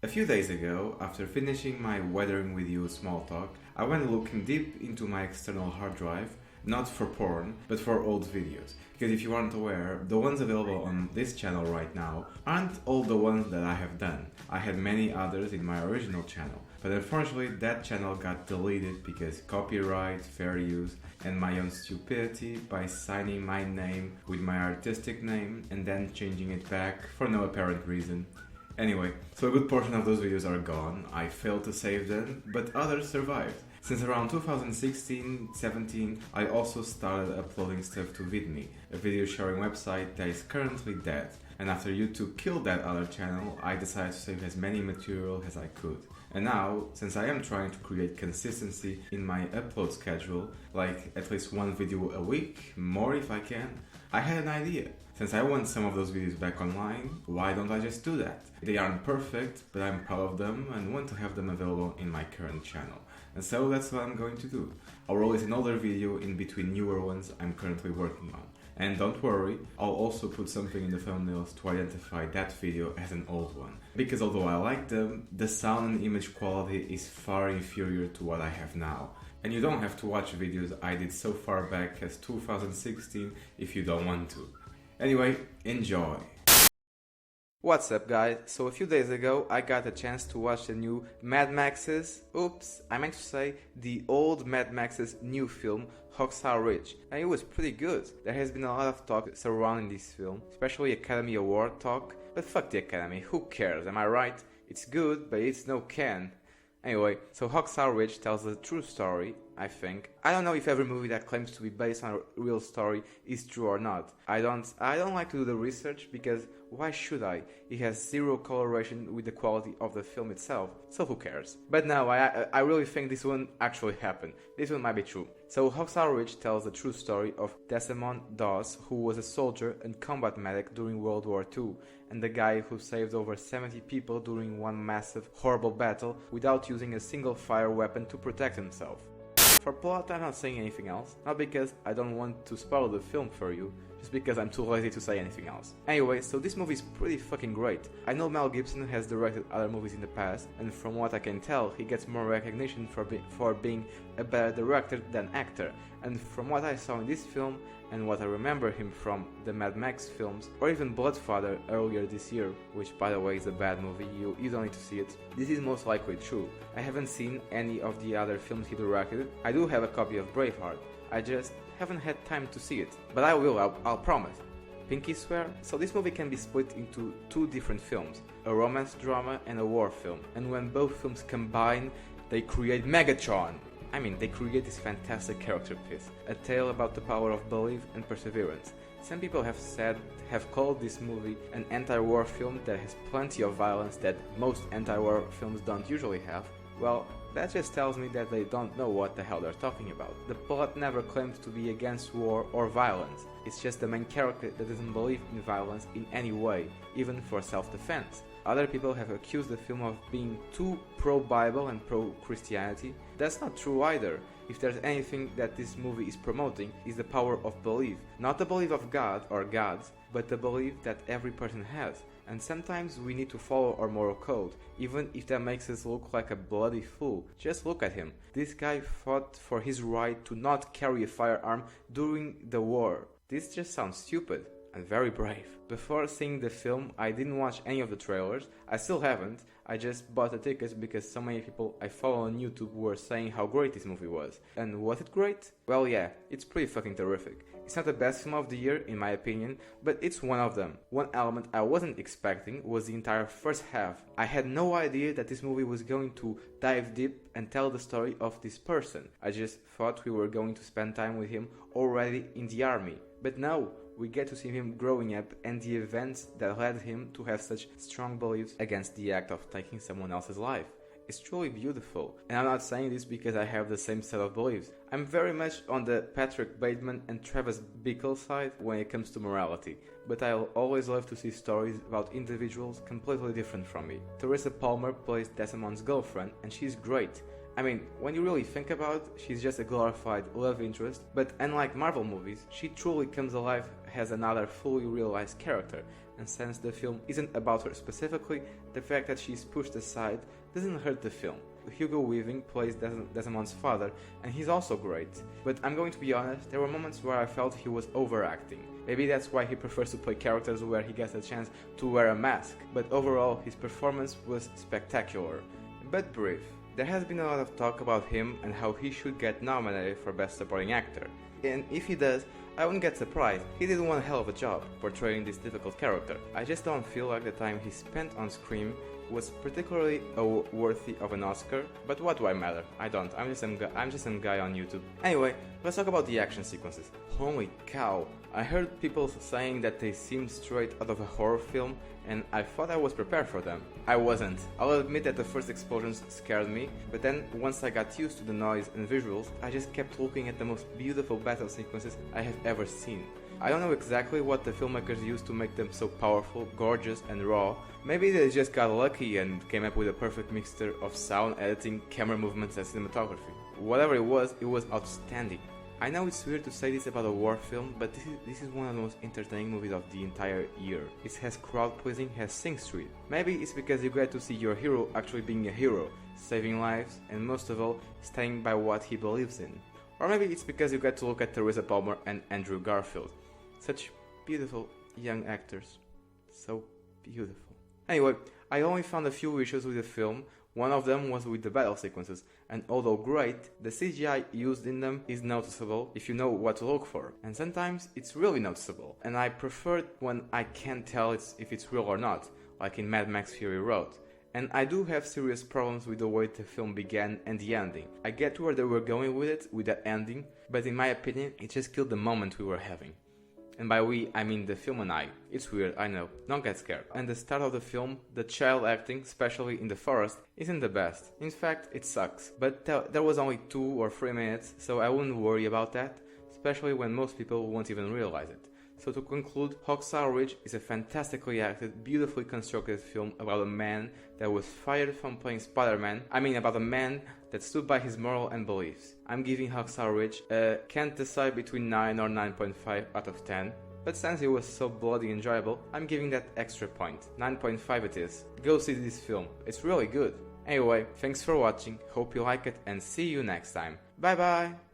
A few days ago, after finishing my weathering with you small talk, I went looking deep into my external hard drive, not for porn, but for old videos. Because if you aren't aware, the ones available on this channel right now aren't all the ones that I have done. I had many others in my original channel, but unfortunately that channel got deleted because copyright, fair use, and my own stupidity by signing my name with my artistic name and then changing it back for no apparent reason. Anyway, so a good portion of those videos are gone. I failed to save them, but others survived. Since around 2016-17, I also started uploading stuff to VidMe, a video sharing website that is currently dead. And after YouTube killed that other channel, I decided to save as many material as I could. And now, since I am trying to create consistency in my upload schedule, like at least one video a week, more if I can, I had an idea. Since I want some of those videos back online, why don't I just do that? They aren't perfect, but I'm proud of them and want to have them available in my current channel. And so that's what I'm going to do. I'll release an older video in between newer ones I'm currently working on. And don't worry, I'll also put something in the thumbnails to identify that video as an old one. Because although I like them, the sound and image quality is far inferior to what I have now. And you don't have to watch videos I did so far back as 2016 if you don't want to. Anyway, enjoy! What's up guys, so a few days ago I got a chance to watch the new Mad Max's, I meant to say the old Mad Max's new film, Hacksaw Ridge, and it was pretty good. There has been a lot of talk surrounding this film, especially Academy Award talk, but fuck the Academy, who cares, am I right? It's good, but it's no can. Anyway, so Hacksaw Ridge tells a true story, I think. I don't know if every movie that claims to be based on a real story is true or not. I don't like to do the research because why should I? It has zero correlation with the quality of the film itself, so who cares? But no, I really think this one actually happened. This one might be true. So Hacksaw Ridge tells the true story of Desmond Doss, who was a soldier and combat medic during World War II, and the guy who saved over 70 people during one massive, horrible battle without using a single fire weapon to protect himself. For plot, I'm not saying anything else, not because I don't want to spoil the film for you, just because I'm too lazy to say anything else. Anyway, so this movie is pretty fucking great. I know Mel Gibson has directed other movies in the past, and from what I can tell, he gets more recognition for being a better director than actor. And from what I saw in this film, and what I remember him from the Mad Max films, or even Bloodfather earlier this year, which by the way is a bad movie, you don't need to see it, this is most likely true. I haven't seen any of the other films he directed. I do have a copy of Braveheart, I just haven't had time to see it, but I will, I'll promise. Pinky swear? So this movie can be split into two different films, a romance drama and a war film, and when both films combine, they create Megatron! I mean, they create this fantastic character piece, a tale about the power of belief and perseverance. Some people have called this movie an anti-war film that has plenty of violence that most anti-war films don't usually have. Well, that just tells me that they don't know what the hell they're talking about. The plot never claims to be against war or violence. It's just the main character that doesn't believe in violence in any way, even for self-defense. Other people have accused the film of being too pro-Bible and pro-Christianity. That's not true either. If there's anything that this movie is promoting, is the power of belief. Not the belief of God or gods, but the belief that every person has. And sometimes we need to follow our moral code, even if that makes us look like a bloody fool. Just look at him. This guy fought for his right to not carry a firearm during the war. This just sounds stupid and very brave. Before seeing the film, I didn't watch any of the trailers. I still haven't. I just bought the tickets because so many people I follow on YouTube were saying how great this movie was. And was it great? Well, yeah, it's pretty fucking terrific. It's not the best film of the year, in my opinion, but it's one of them. One element I wasn't expecting was the entire first half. I had no idea that this movie was going to dive deep and tell the story of this person. I just thought we were going to spend time with him already in the army. But no, we get to see him growing up and the events that led him to have such strong beliefs against the act of taking someone else's life. It's truly beautiful, and I'm not saying this because I have the same set of beliefs. I'm very much on the Patrick Bateman and Travis Bickle side when it comes to morality, but I'll always love to see stories about individuals completely different from me. Teresa Palmer plays Desmond's girlfriend, and she's great. I mean, when you really think about it, she's just a glorified love interest, but unlike Marvel movies, she truly comes alive has another fully realized character, and since the film isn't about her specifically, the fact that she's pushed aside doesn't hurt the film. Hugo Weaving plays Desmond's father, and he's also great. But I'm going to be honest, there were moments where I felt he was overacting. Maybe that's why he prefers to play characters where he gets a chance to wear a mask, but overall his performance was spectacular. But brief. There has been a lot of talk about him and how he should get nominated for Best Supporting Actor. And if he does, I wouldn't get surprised. He did one hell of a job portraying this difficult character. I just don't feel like the time he spent on screen was particularly worthy of an Oscar, but what do I matter? I don't. I'm just some guy on YouTube. Anyway, let's talk about the action sequences. Holy cow! I heard people saying that they seemed straight out of a horror film, and I thought I was prepared for them. I wasn't. I'll admit that the first explosions scared me, but then once I got used to the noise and visuals, I just kept looking at the most beautiful battle sequences I have ever seen. I don't know exactly what the filmmakers used to make them so powerful, gorgeous and raw. Maybe they just got lucky and came up with a perfect mixture of sound, editing, camera movements and cinematography. Whatever it was outstanding. I know it's weird to say this about a war film, but this is one of the most entertaining movies of the entire year. It has crowd pleasing, has things to it. Maybe it's because you get to see your hero actually being a hero, saving lives, and most of all, staying by what he believes in. Or maybe it's because you get to look at Teresa Palmer and Andrew Garfield. Such beautiful young actors. So beautiful. Anyway, I only found a few issues with the film. One of them was with the battle sequences, and although great, the CGI used in them is noticeable if you know what to look for, and sometimes it's really noticeable, and I prefer it when I can't tell if it's real or not, like in Mad Max Fury Road. And I do have serious problems with the way the film began and the ending. I get where they were going with it, with that ending, but in my opinion, it just killed the moment we were having. And by we, I mean the film and I. It's weird, I know, don't get scared. And the start of the film, the child acting, especially in the forest, isn't the best. In fact, it sucks. But there was only 2 or 3 minutes, so I wouldn't worry about that, especially when most people won't even realize it. So to conclude, Hacksaw Ridge is a fantastically acted, beautifully constructed film about a man that was fired from playing Spider-Man. I mean about a man that stood by his moral and beliefs. I'm giving Hacksaw Ridge a can't decide between 9 or 9.5 out of 10. But since it was so bloody enjoyable, I'm giving that extra point. 9.5 it is. Go see this film, it's really good. Anyway, thanks for watching, hope you like it and see you next time. Bye bye!